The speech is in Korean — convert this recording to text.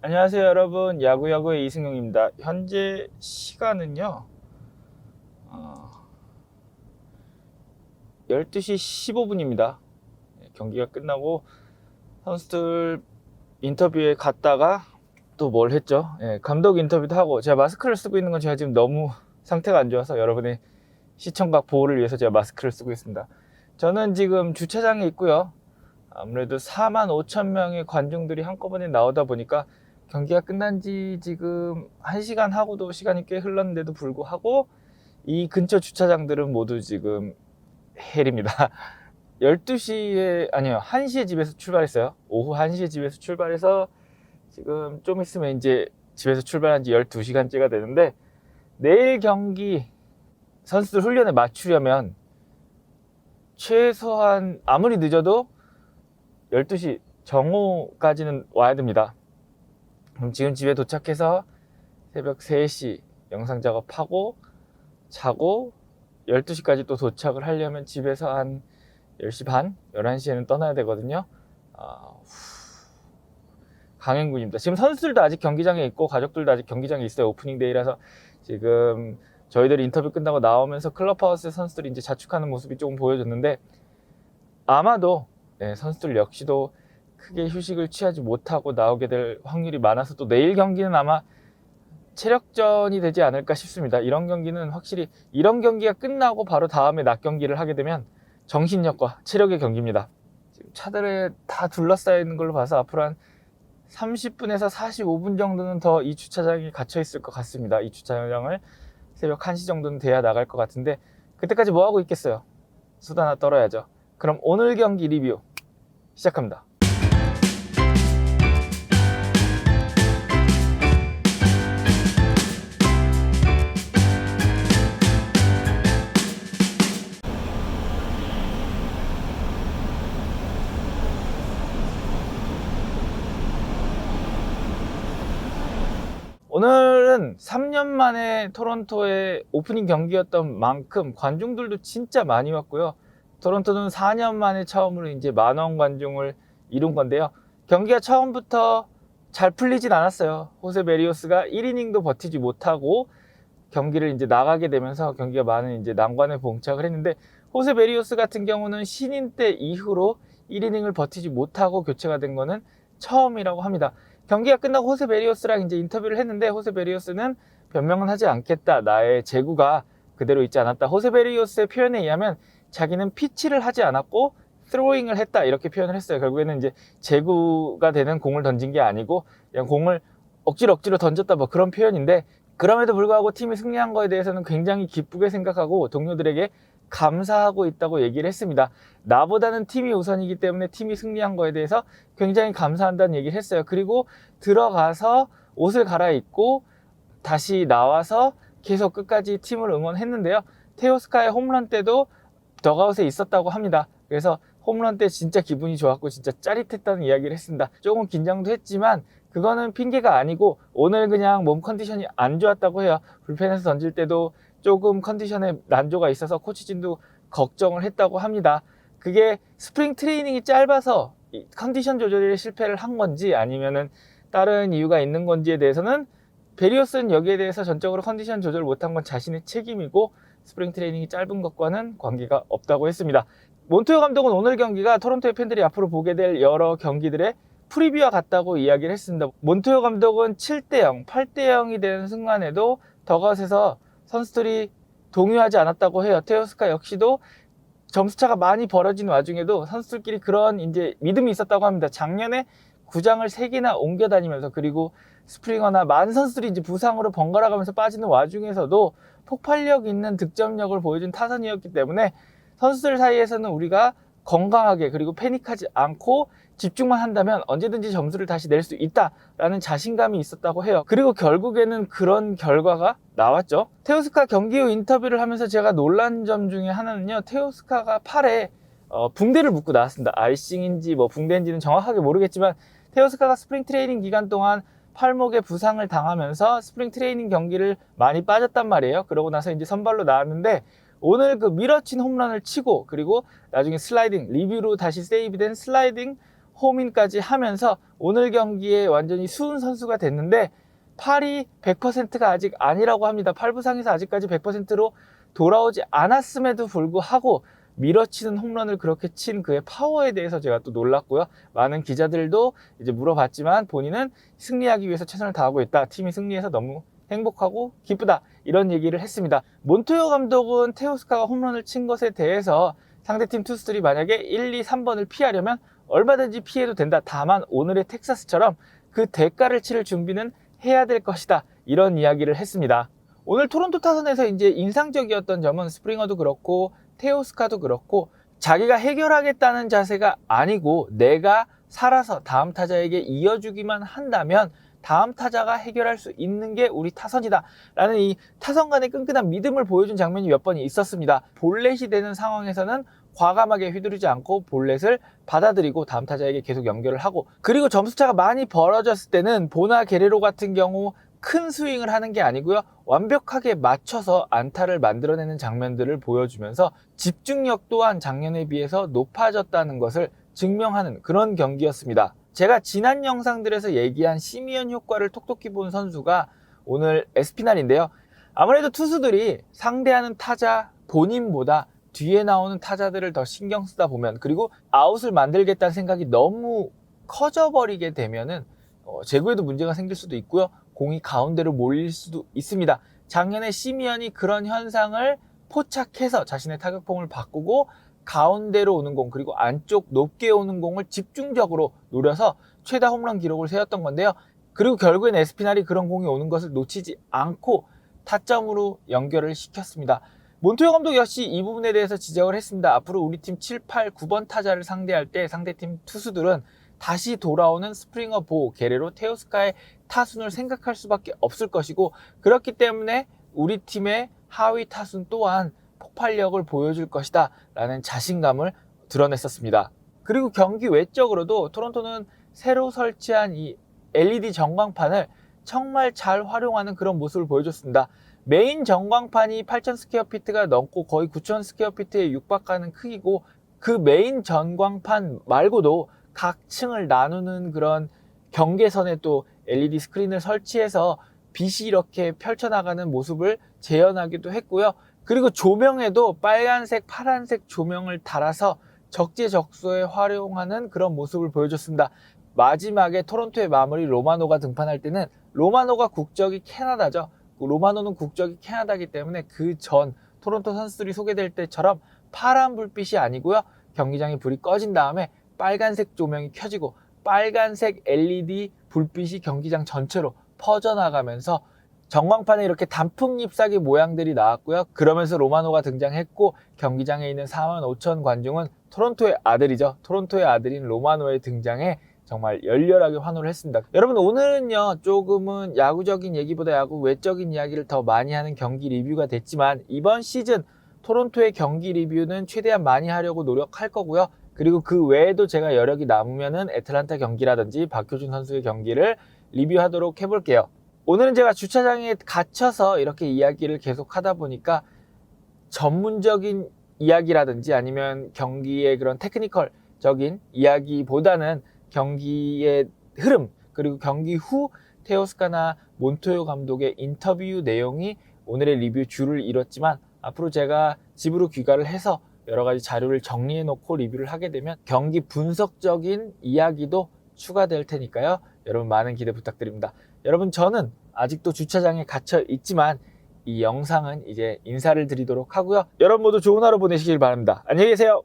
안녕하세요 여러분, 야구야구의 이승용입니다. 현재 시간은요 12시 15분입니다 경기가 끝나고 선수들 인터뷰에 갔다가 또 뭘 했죠. 감독 인터뷰도 하고, 제가 마스크를 쓰고 있는 건 제가 지금 너무 상태가 안 좋아서 여러분의 시청각 보호를 위해서 제가 마스크를 쓰고 있습니다. 저는 지금 주차장에 있고요. 아무래도 4만 5천 명의 관중들이 한꺼번에 나오다 보니까 경기가 끝난 지 지금 1시간 하고도 시간이 꽤 흘렀는데도 불구하고 이 근처 주차장들은 모두 지금 헬입니다. 12시에, 아니요, 1시에 집에서 출발했어요. 오후 1시에 집에서 출발해서 지금 좀 있으면 이제 집에서 출발한 지 12시간째가 되는데, 내일 경기 선수들 훈련에 맞추려면 최소한 아무리 늦어도 12시 정오까지는 와야 됩니다. 그럼 지금 집에 도착해서 새벽 3시 영상 작업하고 자고 12시까지 또 도착을 하려면 집에서 한 10시 반, 11시에는 떠나야 되거든요. 강행군입니다. 지금 선수들도 아직 경기장에 있고 가족들도 아직 경기장에 있어요. 오프닝 데이라서 지금 저희들이 인터뷰 끝나고 나오면서 클럽하우스 선수들이 이제 자축하는 모습이 조금 보여졌는데, 아마도 선수들 역시도 크게 휴식을 취하지 못하고 나오게 될 확률이 많아서 또 내일 경기는 아마 체력전이 되지 않을까 싶습니다. 이런 경기는 확실히 이런 경기가 끝나고 바로 다음에 낮 경기를 하게 되면 정신력과 체력의 경기입니다. 지금 차들에 다 둘러싸여 있는 걸로 봐서 앞으로 한 30분에서 45분 정도는 더 이 주차장에 갇혀 있을 것 같습니다. 이 주차장을 새벽 1시 정도는 돼야 나갈 것 같은데, 그때까지 뭐 하고 있겠어요? 수다 하나 떨어야죠. 그럼 오늘 경기 리뷰 시작합니다. 오늘은 3년 만에 토론토의 오프닝 경기였던 만큼 관중들도 진짜 많이 왔고요. 토론토는 4년 만에 처음으로 이제 만원 관중을 이룬 건데요. 경기가 처음부터 잘 풀리진 않았어요. 호세 베리오스가 1이닝도 버티지 못하고 경기를 이제 나가게 되면서 경기가 많은 이제 난관에 봉착을 했는데, 호세 베리오스 같은 경우는 신인 때 이후로 1이닝을 버티지 못하고 교체가 된 거는 처음이라고 합니다. 경기가 끝나고 호세 베리오스랑 이제 인터뷰를 했는데, 호세 베리오스는 변명은 하지 않겠다, 나의 제구가 그대로 있지 않았다. 호세 베리오스의 표현에 의하면 자기는 피치를 하지 않았고 스로잉을 했다, 이렇게 표현을 했어요. 결국에는 이제 제구가 되는 공을 던진 게 아니고 그냥 공을 억지로 던졌다, 뭐 그런 표현인데, 그럼에도 불구하고 팀이 승리한 거에 대해서는 굉장히 기쁘게 생각하고 동료들에게 감사하고 있다고 얘기를 했습니다. 나보다는 팀이 우선이기 때문에 팀이 승리한 거에 대해서 굉장히 감사한다는 얘기를 했어요. 그리고 들어가서 옷을 갈아입고 다시 나와서 계속 끝까지 팀을 응원했는데요. 테오스카의 홈런 때도 덕아웃에 있었다고 합니다. 그래서 홈런 때 진짜 기분이 좋았고 진짜 짜릿했다는 이야기를 했습니다. 조금 긴장도 했지만 그거는 핑계가 아니고 오늘 그냥 몸 컨디션이 안 좋았다고 해요. 불펜에서 던질 때도 조금 컨디션에 난조가 있어서 코치진도 걱정을 했다고 합니다. 그게 스프링 트레이닝이 짧아서 컨디션 조절에 실패를 한 건지 아니면은 다른 이유가 있는 건지에 대해서는, 베리오스는 여기에 대해서 전적으로 컨디션 조절을 못한 건 자신의 책임이고 스프링 트레이닝이 짧은 것과는 관계가 없다고 했습니다. 몬토요 감독은 오늘 경기가 토론토의 팬들이 앞으로 보게 될 여러 경기들의 프리뷰와 같다고 이야기를 했습니다. 몬토요 감독은 7대0, 8대0이 되는 순간에도 덕아웃에서 선수들이 동요하지 않았다고 해요. 테오스카 역시도 점수차가 많이 벌어진 와중에도 선수들끼리 그런 이제 믿음이 있었다고 합니다. 작년에 구장을 3개나 옮겨 다니면서, 그리고 스프링어나 많은 선수들이 이제 부상으로 번갈아 가면서 빠지는 와중에서도 폭발력 있는 득점력을 보여준 타선이었기 때문에 선수들 사이에서는 우리가 건강하게 그리고 패닉하지 않고 집중만 한다면 언제든지 점수를 다시 낼 수 있다라는 자신감이 있었다고 해요. 그리고 결국에는 그런 결과가 나왔죠. 테오스카 경기 후 인터뷰를 하면서 제가 놀란 점 중에 하나는요, 테오스카가 팔에 붕대를 묶고 나왔습니다. 아이싱인지 뭐 붕대인지는 정확하게 모르겠지만 테오스카가 스프링 트레이닝 기간 동안 팔목에 부상을 당하면서 스프링 트레이닝 경기를 많이 빠졌단 말이에요. 그러고 나서 이제 선발로 나왔는데, 오늘 그 밀어친 홈런을 치고 그리고 나중에 슬라이딩, 리뷰로 다시 세이브된 슬라이딩 홈인까지 하면서 오늘 경기에 완전히 수훈 선수가 됐는데 팔이 100%가 아직 아니라고 합니다. 팔 부상에서 아직까지 100%로 돌아오지 않았음에도 불구하고 밀어치는 홈런을 그렇게 친 그의 파워에 대해서 제가 또 놀랐고요. 많은 기자들도 이제 물어봤지만 본인은 승리하기 위해서 최선을 다하고 있다. 팀이 승리해서 너무 행복하고 기쁘다. 이런 얘기를 했습니다. 몬토요 감독은 테오스카가 홈런을 친 것에 대해서 상대팀 투수들이 만약에 1, 2, 3번을 피하려면 얼마든지 피해도 된다. 다만 오늘의 텍사스처럼 그 대가를 치를 준비는 해야 될 것이다. 이런 이야기를 했습니다. 오늘 토론토 타선에서 이제 인상적이었던 점은 스프링어도 그렇고 테오스카도 그렇고 자기가 해결하겠다는 자세가 아니고 내가 살아서 다음 타자에게 이어주기만 한다면 다음 타자가 해결할 수 있는 게 우리 타선이다 라는 이 타선 간의 끈끈한 믿음을 보여준 장면이 몇 번 있었습니다. 볼넷이 되는 상황에서는 과감하게 휘두르지 않고 볼넷을 받아들이고 다음 타자에게 계속 연결을 하고, 그리고 점수차가 많이 벌어졌을 때는 보나 게레로 같은 경우 큰 스윙을 하는 게 아니고요, 완벽하게 맞춰서 안타를 만들어내는 장면들을 보여주면서 집중력 또한 작년에 비해서 높아졌다는 것을 증명하는 그런 경기였습니다. 제가 지난 영상들에서 얘기한 시미언 효과를 톡톡히 본 선수가 오늘 에스피날인데요. 아무래도 투수들이 상대하는 타자 본인보다 뒤에 나오는 타자들을 더 신경 쓰다 보면, 그리고 아웃을 만들겠다는 생각이 너무 커져버리게 되면은 제구에도 문제가 생길 수도 있고요, 공이 가운데로 몰릴 수도 있습니다. 작년에 시미언이 그런 현상을 포착해서 자신의 타격폼을 바꾸고 가운데로 오는 공, 그리고 안쪽 높게 오는 공을 집중적으로 노려서 최다 홈런 기록을 세웠던 건데요. 그리고 결국엔 에스피날이 그런 공이 오는 것을 놓치지 않고 타점으로 연결을 시켰습니다. 몬토요 감독 역시 이 부분에 대해서 지적을 했습니다. 앞으로 우리 팀 7, 8, 9번 타자를 상대할 때 상대팀 투수들은 다시 돌아오는 스프링어, 보, 게레로, 테오스카의 타순을 생각할 수밖에 없을 것이고, 그렇기 때문에 우리 팀의 하위 타순 또한 폭발력을 보여줄 것이다 라는 자신감을 드러냈었습니다. 그리고 경기 외적으로도 토론토는 새로 설치한 이 LED 전광판을 정말 잘 활용하는 그런 모습을 보여줬습니다. 메인 전광판이 8,000 스퀘어피트가 넘고 거의 9,000 스퀘어피트에 육박하는 크기고, 그 메인 전광판 말고도 각 층을 나누는 그런 경계선에 또 LED 스크린을 설치해서 빛이 이렇게 펼쳐나가는 모습을 재현하기도 했고요. 그리고 조명에도 빨간색, 파란색 조명을 달아서 적재적소에 활용하는 그런 모습을 보여줬습니다. 마지막에 토론토의 마무리 로마노가 등판할 때는, 로마노가 국적이 캐나다죠. 로마노는 국적이 캐나다이기 때문에 그 전 토론토 선수들이 소개될 때처럼 파란 불빛이 아니고요, 경기장에 불이 꺼진 다음에 빨간색 조명이 켜지고 빨간색 LED 불빛이 경기장 전체로 퍼져나가면서 전광판에 이렇게 단풍 잎사귀 모양들이 나왔고요. 그러면서 로마노가 등장했고, 경기장에 있는 45,000 관중은 토론토의 아들이죠. 토론토의 아들인 로마노의 등장에 정말 열렬하게 환호를 했습니다. 여러분, 오늘은요 조금은 야구적인 얘기보다 야구 외적인 이야기를 더 많이 하는 경기 리뷰가 됐지만, 이번 시즌 토론토의 경기 리뷰는 최대한 많이 하려고 노력할 거고요. 그리고 그 외에도 제가 여력이 남으면은 애틀란타 경기라든지 박효준 선수의 경기를 리뷰하도록 해볼게요. 오늘은 제가 주차장에 갇혀서 이렇게 이야기를 계속 하다 보니까 전문적인 이야기라든지 아니면 경기의 그런 테크니컬적인 이야기보다는 경기의 흐름, 그리고 경기 후 테오스카나 몬토요 감독의 인터뷰 내용이 오늘의 리뷰 줄을 이뤘지만, 앞으로 제가 집으로 귀가를 해서 여러 가지 자료를 정리해 놓고 리뷰를 하게 되면 경기 분석적인 이야기도 추가될 테니까요. 여러분 많은 기대 부탁드립니다. 여러분, 저는 아직도 주차장에 갇혀 있지만 이 영상은 이제 인사를 드리도록 하고요. 여러분 모두 좋은 하루 보내시길 바랍니다. 안녕히 계세요.